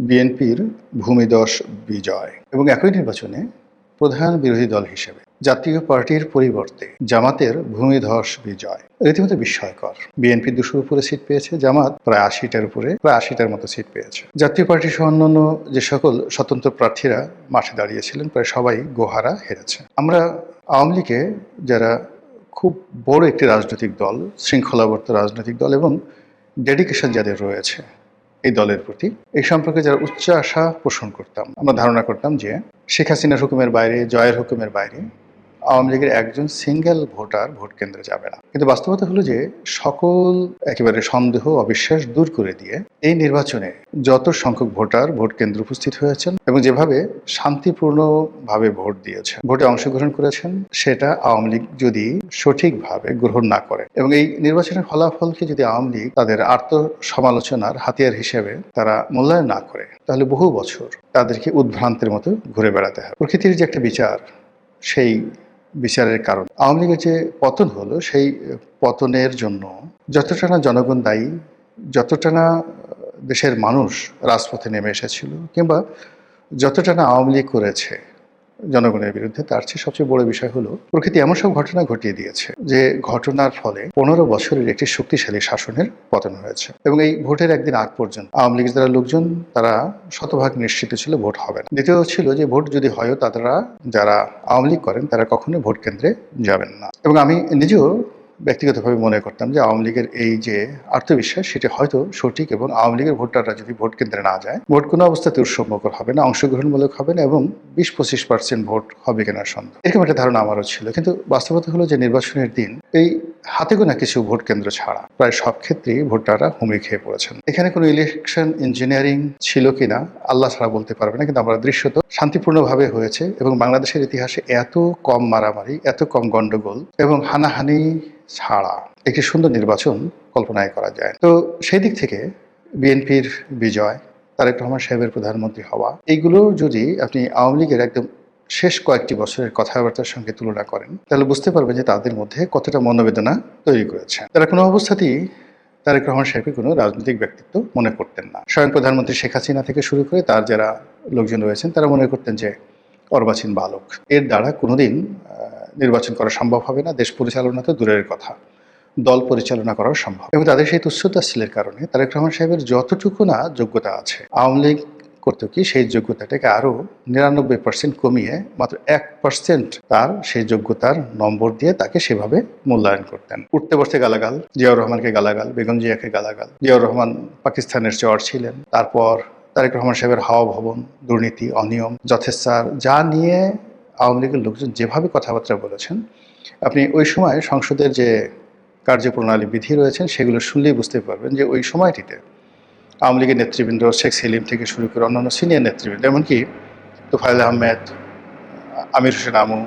বিএনপির ভূমিধস বিজয় এবং একই নির্বাচনে প্রধান বিরোধী দল হিসেবে জাতীয় পার্টির পরিবর্তে জামাতের ভূমিধস বিজয় রীতিমতো বিস্ময়কর। বিএনপি 200-র উপরে সিট পেয়েছে, জামাত প্রায় 80টার উপরে, প্রায় 80টার মতো সিট পেয়েছে। জাতীয় পার্টি সহ অন্যান্য যে সকল স্বতন্ত্র প্রার্থীরা মাঠে দাঁড়িয়েছিলেন প্রায় সবাই গোহারা হেরেছে। আমরা আওয়ামী লীগে যারা খুব বড় একটি রাজনৈতিক দল, শৃঙ্খলাবদ্ধ রাজনৈতিক দল এবং ডেডিকেশন যাদের রয়েছে এই দলের প্রতি, এই সম্পর্কে যারা উচ্চ আশা পোষণ করতাম, আমরা ধারণা করতাম যে শেখ হাসিনার হুকুমের বাইরে, জয়ের হুকুমের বাইরে আওয়ামী লীগের একজন সিঙ্গেল ভোটার ভোট কেন্দ্রে যাবে না। কিন্তু বাস্তবতা হলো যে সকল একেবারে সন্দেহ অবিশ্বাস দূর করে দিয়ে এই নির্বাচনে যত সংখ্যক ভোটার ভোট কেন্দ্রে উপস্থিত হয়েছেন এবং যেভাবে শান্তিপূর্ণভাবে ভোট দিয়েছেন, ভোটে অংশগ্রহণ করেছেন, সেটা আওয়ামী লীগ যদি সঠিকভাবে গ্রহণ না করে এবং এই নির্বাচনের ফলাফলকে যদি আওয়ামী লীগ তাদের আত্মসমালোচনার হাতিয়ার হিসেবে তারা মূল্যায়ন না করে, তাহলে বহু বছর তাদেরকে উদ্ভ্রান্তের মতো ঘুরে বেড়াতে হয়। প্রকৃতির যে একটা বিচার, সেই বিচারের কারণ আওয়ামী লীগের যে পতন হলো, সেই পতনের জন্য যতটা না জনগণ দায়ী, যতটা না দেশের মানুষ রাজপথে নেমে এসেছিল, কিংবা যতটা না আওয়ামী লীগ করেছে জনগণের বিরুদ্ধে, তার চেয়ে সবচেয়ে বড় বিষয় হলো প্রকৃতি এমন সব ঘটনা ঘটিয়ে দিয়েছে যে ঘটনার ফলে 15 বছরের একটি শক্তিশালী শাসনের পতন হয়েছে। এবং এই ভোটের একদিন আগ পর্যন্ত আওয়ামী লীগের যারা লোকজন, তারা শতভাগ নিশ্চিত ছিল ভোট হবে না। দ্বিতীয় ছিল যে ভোট যদি হয়, তারা যারা আওয়ামী লীগ করেন তারা কখনোই ভোট কেন্দ্রে যাবেন না। এবং আমি নিজেও ব্যক্তিগতভাবে মনে করতাম যে আওয়ামী লীগের এই যে আত্মবিশ্বাস, সেটা হয়তো সঠিক, এবং আওয়ামী লীগের ভোটাররা যদি ভোট কেন্দ্রে না যায়, ভোট কোনো অবস্থাতে উৎসবমুখর হবে না, অংশগ্রহণমূলক হবে না এবং 20-25% ভোট হবে কিনা সন্দেহ, এরকম একটা ধারণা আমারও ছিল। কিন্তু বাস্তবতা হলো যে নির্বাচনের দিন এই হাতে গোনা কিছু ভোট কেন্দ্র ছাড়া প্রায় সব ক্ষেত্রেই ভোটাররা হুমড়ি খেয়ে পড়েছেন। এখানে কোনো ইলেকশন ইঞ্জিনিয়ারিং ছিল কিনা আল্লাহ ছাড়া বলতে পারবে না, কিন্তু আমরা দৃশ্যত শান্তিপূর্ণভাবে হয়েছে এবং বাংলাদেশের ইতিহাসে এত কম মারামারি, এত কম গন্ডগোল এবং হানাহানি ছাড়া একটি সুন্দর নির্বাচন কল্পনায় করা যায়। তো সেই দিক থেকে বিএনপির বিজয়, তারেক রহমান সাহেবের প্রধানমন্ত্রী হওয়া, এইগুলো যদি আপনি আওয়ামী লীগের একদম শেষ কয়েকটি বছরের কথাবার্তার সঙ্গে তুলনা করেন, তাহলে বুঝতে পারবেন যে তাদের মধ্যে কতটা মনোবেদনা তৈরি করেছে। তারা কোনো অবস্থাতেই তারেক রহমান সাহেবকে কোনো রাজনৈতিক ব্যক্তিত্ব মনে করতেন না। স্বয়ং প্রধানমন্ত্রী শেখ হাসিনা থেকে শুরু করে তার যারা লোকজন রয়েছেন, তারা মনে করতেন যে অর্বাচীন বালক, এর দ্বারা কোনোদিন নির্বাচন করা সম্ভব হবে না, দেশ পরিচালনা তো দূরের কথা, দল পরিচালনা করাও সম্ভব। এবং তাদের সেই তুচ্ছতাশীলের কারণে তারেক রহমান সাহেবের যতটুকু না যোগ্যতা আছে, আওয়ামী লীগ করতো কি সেই যোগ্যতাটাকে আরও 99% কমিয়ে মাত্র 1% তার সেই যোগ্যতার নম্বর দিয়ে তাকে সেভাবে মূল্যায়ন করতেন। উঠতে বসতে গালাগাল, জিয়াউর রহমানকে গালাগাল, বেগম জিয়াকে গালাগাল। জিয়াউর রহমান পাকিস্তানের চর ছিলেন, তারপর তারেক রহমান সাহেবের হাওয়া ভবন, দুর্নীতি, অনিয়ম, যথেচ্ছার, যা নিয়ে আওয়ামী লীগের লোকজন যেভাবে কথাবার্তা বলেছেন, আপনি ওই সময় সংসদের যে কার্যপ্রণালী বিধি রয়েছেন সেগুলো শুনলেই বুঝতে পারবেন যে ওই সময়টিতে আওয়ামী লীগের নেতৃবৃন্দ, শেখ সেলিম থেকে শুরু করে অন্যান্য সিনিয়র নেতৃবৃন্দ, এমনকি তোফায়েল আহমেদ, আমির হোসেন আমু,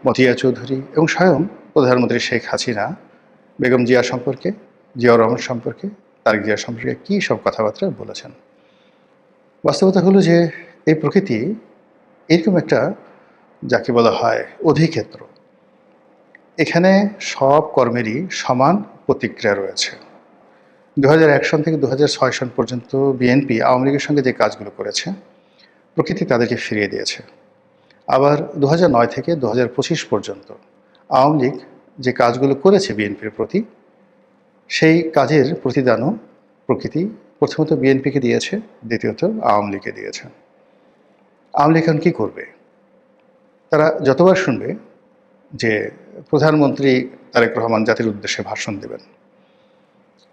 মতিয়া চৌধুরী এবং স্বয়ং প্রধানমন্ত্রী শেখ হাসিনা বেগম জিয়া সম্পর্কে, জিয়াউর রহমান সম্পর্কে, তারেক জিয়া সম্পর্কে কী সব কথাবার্তা বলেছেন। বাস্তবতা হলো যে এই প্রকৃতি এরকম একটা, যাকে বলা হয় অধিক্ষেত্র, এখানে সব কর্মেরই সমান প্রতিক্রিয়া রয়েছে। 2001 সন থেকে 2006 সন পর্যন্ত বিএনপি আওয়ামী লীগের সঙ্গে যে কাজগুলো করেছে, প্রকৃতি তাদেরকে ফিরিয়ে দিয়েছে। আবার 2009 থেকে 2025 পর্যন্ত আওয়ামী লীগ যে কাজগুলো করেছে বিএনপির প্রতি, সেই কাজের প্রতিদানও প্রকৃতি প্রথমত বিএনপিকে দিয়েছে, দ্বিতীয়ত আওয়ামী লীগকে দিয়েছে। আওয়ামী লীগ এখন কী করবে? তারা যতবার শুনবে যে প্রধানমন্ত্রী তারেক রহমান জাতির উদ্দেশ্যে ভাষণ দেবেন,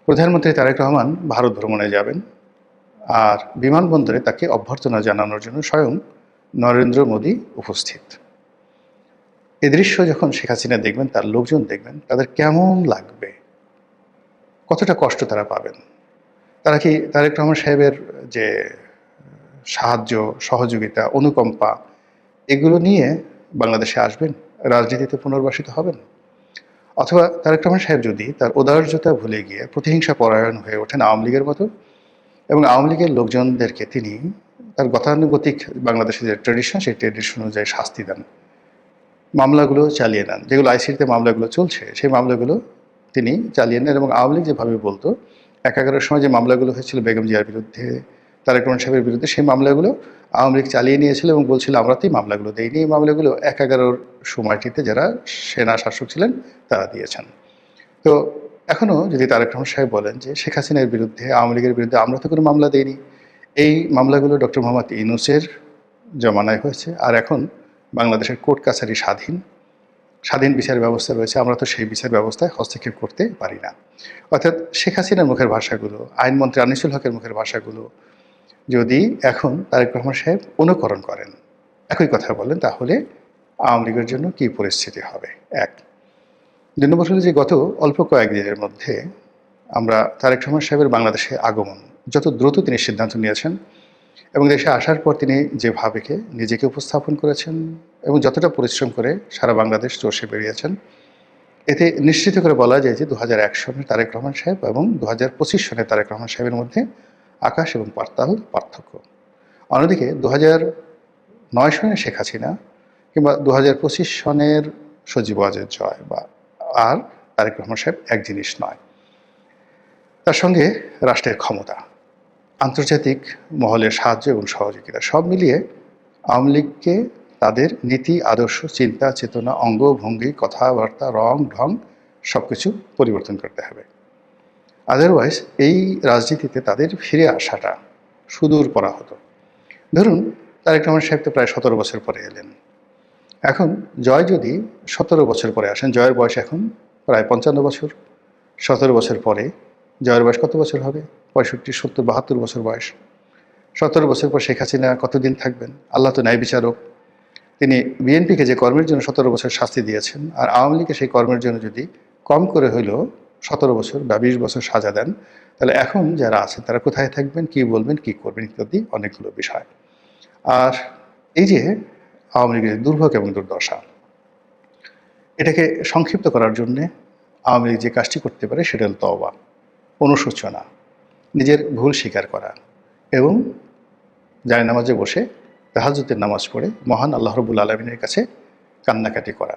প্রধানমন্ত্রী তারেক রহমান ভারত ভ্রমণে যাবেন, আর বিমানবন্দরে তাকে অভ্যর্থনা জানানোর জন্য স্বয়ং নরেন্দ্র মোদী উপস্থিত, এ দৃশ্য যখন শেখ হাসিনা দেখবেন, তার লোকজন দেখবেন, তাদের কেমন লাগবে, কতটা কষ্ট তারা পাবেন। তারা কি তারেক রহমান সাহেবের যে সাহায্য, সহযোগিতা, অনুকম্পা, এগুলো নিয়ে বাংলাদেশে আসবেন, রাজনীতিতে পুনর্বাসিত হবেন? অথবা তারেক রহমান সাহেব যদি তার উদারতা ভুলে গিয়ে প্রতিহিংসা পরায়ণ হয়ে ওঠেন আওয়ামী লীগের মতো, এবং আওয়ামী লীগের লোকজনদেরকে তিনি তার গতানুগতিক বাংলাদেশের যে ট্রেডিশন, সেই ট্রেডিশন অনুযায়ী শাস্তি দেন, মামলাগুলো চালিয়ে নেন, যেগুলো আইসিটিতে মামলাগুলো চলছে সেই মামলাগুলো তিনি চালিয়ে নেন, এবং আওয়ামী লীগ যেভাবে বলতো 71-এর সময় যে মামলাগুলো হয়েছিল বেগম জিয়ার বিরুদ্ধে, তারেক রহমান সাহেবের বিরুদ্ধে সেই মামলাগুলো আওয়ামী লীগ চালিয়ে নিয়েছিল এবং বলছিল আমরাতেই মামলাগুলো দেইনি। এই মামলাগুলো ১/১১ সময়টিতে যারা সেনা শাসক ছিলেন তারা দিয়েছেন। তো এখনও যদি তারেক রহমান সাহেব বলেন যে শেখ হাসিনার বিরুদ্ধে, আওয়ামী লীগের বিরুদ্ধে আমরা তো কোনো মামলা দেইনি, এই মামলাগুলো ডক্টর মোহাম্মদ ইউনূসের জমানায় হয়েছে, আর এখন বাংলাদেশের কোর্ট কাছারি স্বাধীন বিচার ব্যবস্থা রয়েছে, আমরা তো সেই বিচার ব্যবস্থায় হস্তক্ষেপ করতে পারি না। অর্থাৎ শেখ হাসিনার মুখের ভাষাগুলো, আইনমন্ত্রী আনিসুল হকের মুখের ভাষাগুলো যদি এখন তারেক রহমান সাহেব অনুকরণ করেন, একই কথা বলেন, তাহলে আওয়ামী লীগের জন্য কী পরিস্থিতি হবে। ১ ২ নম্বর হলো যে গত অল্প কয়েকদিনের মধ্যে আমরা তারেক রহমান সাহেবের বাংলাদেশে আগমন যত দ্রুত তিনি সিদ্ধান্ত নিয়েছেন এবং দেশে আসার পর তিনি যেভাবে নিজেকে উপস্থাপন করেছেন এবং যতটা পরিশ্রম করে সারা বাংলাদেশ চষে বেরিয়েছেন, এতে নিশ্চিত করে বলা যায় যে ২০০১ সনের তারেক রহমান সাহেব এবং ২০২৫ সনের তারেক রহমান সাহেবের মধ্যে আকাশ এবং পাতাল পার্থক্য। অন্যদিকে ২০০৯ সনের শেখ হাসিনা কিংবা ২০২৫ সনের সজীব ওয়াজেদ জয় বা আর তারেক রহমান সাহেব এক জিনিস নয়। তার সঙ্গে রাষ্ট্রের ক্ষমতা, আন্তর্জাতিক মহলের সাহায্য এবং সহযোগিতা সব মিলিয়ে আওয়ামী লীগকে তাদের নীতি, আদর্শ, চিন্তা, চেতনা, অঙ্গ, ভঙ্গি, কথাবার্তা, রং ঢং সব কিছু পরিবর্তন করতে হবে। আদারওয়াইজ এই রাজনীতিতে তাদের ফিরে আসাটা সুদূর পরা হতো। ধরুন তারেক রহমান সাহেব তো প্রায় ১৭ বছর পরে এলেন। এখন জয় যদি ১৭ বছর পরে আসেন, জয়ের বয়স এখন প্রায় ৫৫ বছর। ১৭ বছর পরে জয়ের বয়স কত বছর হবে? ৬৫, ৭০, ৭২ বছর বয়স। ১৭ বছর পর শেখ হাসিনা কতদিন থাকবেন? আল্লাহ তো ন্যায় বিচারক। তিনি বিএনপিকে যে কর্মের জন্য ১৭ বছর শাস্তি দিয়েছেন, আর আওয়ামী লীগকে সেই কর্মের জন্য যদি কম করে হইলেও ১৭ বছর বা ২০ বছর সাজা দেন, তাহলে এখন যারা আছেন তারা কোথায় থাকবেন, কী বলবেন, কী করবেন ইত্যাদি অনেকগুলো বিষয়। আর এই যে আওয়ামী লীগের দুর্ভোগ এবং দুর্দশা, এটাকে সংক্ষিপ্ত করার জন্যে আওয়ামী লীগ যে কাজটি করতে পারে সেটা হল তওবা, অনুশোচনা, নিজের ভুল স্বীকার করা এবং জায়নামাজে বসে তাহাজ্জুদের নামাজ পড়ে মহান আল্লাহ রাব্বুল আলামিনের কাছে কান্নাকাটি করা।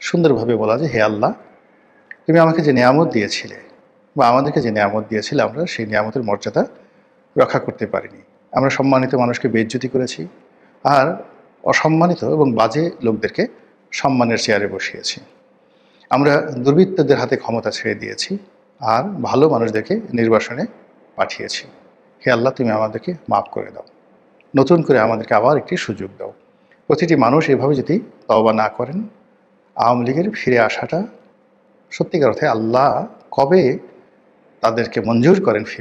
সুন্দরভাবে বলা যে হে আল্লাহ, তুমি আমাকে যে নিয়ামত দিয়েছিলে বা আমাদেরকে যে নিয়ামত দিয়েছিলে, আমরা সেই নিয়ামতের মর্যাদা রক্ষা করতে পারিনি। আমরা সম্মানিত মানুষকে বেইজ্জতি করেছি আর অসম্মানিত এবং বাজে লোকদেরকে সম্মানের চেয়ারে বসিয়েছি। আমরা দুর্বৃত্তদের হাতে ক্ষমতা ছেড়ে দিয়েছি আর ভালো মানুষদেরকে নির্বাসনে পাঠিয়েছি। হে আল্লাহ, তুমি আমাদেরকে মাফ করে দাও, নতুন করে আমাদেরকে আবার একটি সুযোগ দাও। প্রতিটি মানুষ এভাবে যদি তওবা না করেন, আওয়ামী লীগের ফিরে আসাটা সত্যিকার অর্থে আল্লাহ কবে তাদেরকে মঞ্জুর করেন